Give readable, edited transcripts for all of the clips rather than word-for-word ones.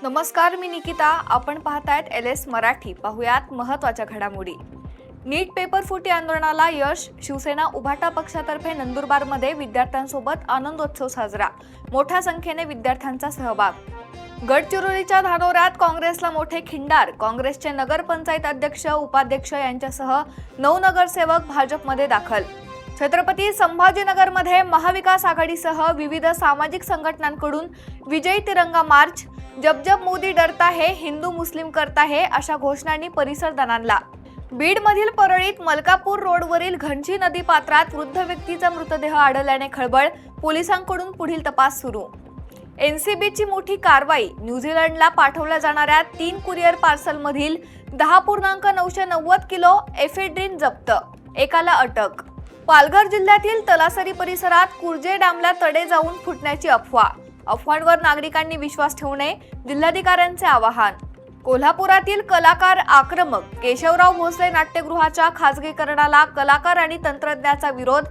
नमस्कार, मी निकिता. आपण पाहतायत LS मराठी. पाहुयात महत्त्वाच्या घडामोडी. नीट पेपर फुटी आंदोलनाला यश. शिवसेना उभाटा पक्षातर्फे नंदुरबारमध्ये विद्यार्थ्यांसोबत आनंदोत्सव साजरा. मोठ्या संख्येने विद्यार्थ्यांचा सहभाग. गडचिरोलीच्या धानोऱ्यात काँग्रेसला मोठे खिंडार. काँग्रेसचे नगरपंचायत अध्यक्ष, उपाध्यक्ष यांच्यासह 9 नगरसेवक भाजपमध्ये दाखल. छत्रपती संभाजीनगरमध्ये महाविकास आघाडीसह विविध सामाजिक संघटनांकडून विजयी तिरंगा मार्च. जब जब मोदी डरता है, हिंदू मुस्लिम करता है अशा घोषणांनी परिसर दणाणला. बीडमधील परळीत मलकापूर रोडवरील घनशी नदी पात्रात वृद्ध व्यक्तीचा मृतदेह आढळल्याने खळबळ. पोलिसांकडून पुढील तपास सुरू. NCBची मोठी कारवाई. न्यूझीलंडला पाठवल्या जाणाऱ्या 3 कुरिअर पार्सलमधील 10.990 किलो एफेड्रिन जप्त. एकाला अटक. पालघर जिल्ह्यातील तलासरी परिसरात कुर्जे डॅमला तडे जाऊन फुटण्याची अफवा. अफवांवर नागरिकांनी विश्वास ठेवू नये, जिल्हाधिकाऱ्यांचे आवाहन. कोल्हापुरातील कलाकार आक्रमक. केशवराव भोसले नाट्यगृहाच्या खासगीकरणाला कलाकार आणि तंत्रज्ञाचा विरोध.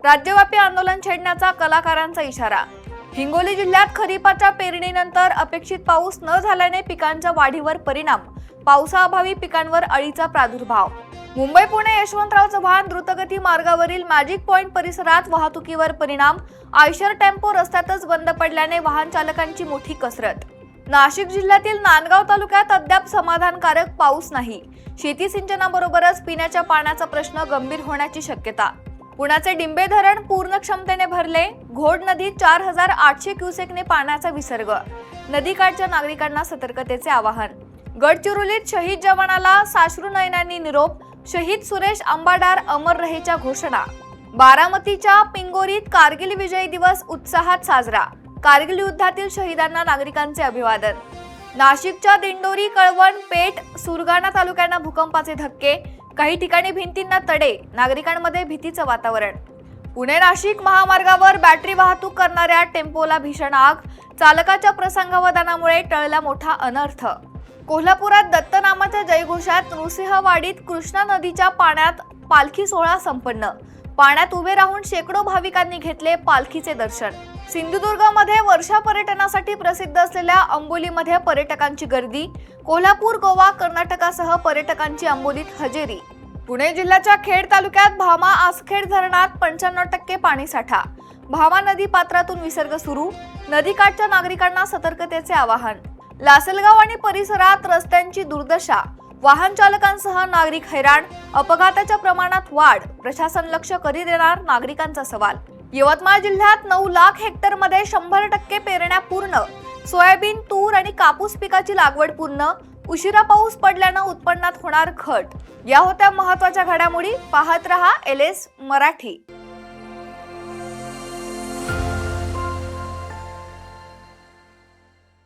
राज्यव्यापी आंदोलन छेडण्याचा कलाकारांचा इशारा. हिंगोली जिल्ह्यात खरीपाच्या पेरणीनंतर अपेक्षित पाऊस न झाल्याने पिकांच्या वाढीवर परिणाम. पावसाअभावी पिकांवर अळीचा प्रादुर्भाव. मुंबई पुणे यशवंतराव चव्हाण द्रुतगती मार्गावरील मॅजिक पॉइंट परिसरात वाहतुकीवर परिणाम. आयशर टेम्पो रस्त्यातच बंद पडल्याने वाहन चालकांची मोठी कसरत. नाशिक जिल्ह्यातील नांदगाव तालुक्यात अद्याप समाधानकारक पाऊस नाही. शेती सिंचनाबरोबरच पिण्याच्या पाण्याचा प्रश्न गंभीर होण्याची शक्यता. पुण्याचे डिंबे धरण पूर्ण क्षमतेने भरले. घोड नदीत 4800 क्युसेकने पाण्याचा विसर्ग. नदीकाठच्या नागरिकांना सतर्कतेचे आवाहन. गडचिरोलीत शहीद जवानाला साश्रू नयनांनी निरोप. शहीद सुरेश आंबाडार अमर रहेच्या घोषणा. बारामतीच्या पिंगोरीत कारगिल विजय दिवस उत्साहात साजरा. कारगिल युद्धातील शहीदांना नागरिकांचे अभिवादन. नाशिकच्या दिंडोरी, कळवण, पेठ, सुरगाणा तालुक्यांना भूकंपाचे धक्के. काही ठिकाणी भिंतींना तडे. नागरिकांमध्ये भीतीचं वातावरण. पुणे नाशिक महामार्गावर बॅटरी वाहतूक करणाऱ्या टेम्पोला भीषण आग. चालकाच्या प्रसंगावधानामुळे टळला मोठा अनर्थ. कोल्हापुरात दत्त नामाच्या जयघोषात नृसिंहवाडीत कृष्णा नदीच्या पाण्यात पालखी सोहळा संपन्न. पाण्यात उभे राहून शेकडो भाविकांनी घेतले पालखीचे दर्शन. सिंधुदुर्गमध्ये वर्षा पर्यटनासाठी प्रसिद्ध असलेल्या अंबोलीमध्ये पर्यटकांची गर्दी. कोल्हापूर, गोवा, कर्नाटकासह पर्यटकांची अंबोलीत हजेरी. पुणे जिल्ह्याच्या खेड तालुक्यात भामा आसखेड धरणात 95% पाणीसाठा. भामा नदी पात्रातून विसर्ग सुरू. नदीकाठच्या नागरिकांना सतर्कतेचे आवाहन. लासलगाव आणि परिसरात रस्त्यांची दुर्दशा. वाहन चालकांसह नागरिक हैराण. अपघाताच्या प्रमाणात वाढ. प्रशासन लक्ष कधी देणार, नागरिकांचा सवाल. यवतमाळ जिल्ह्यात 9 लाख हेक्टरमध्ये 100% पेरण्या पूर्ण. सोयाबीन, तूर आणि कापूस पिकाची लागवड पूर्ण. उशिरा पाऊस पडल्यानं उत्पन्नात होणार घट. या होत्या महत्त्वाच्या घडामोडी. पाहत रहा LS मराठी.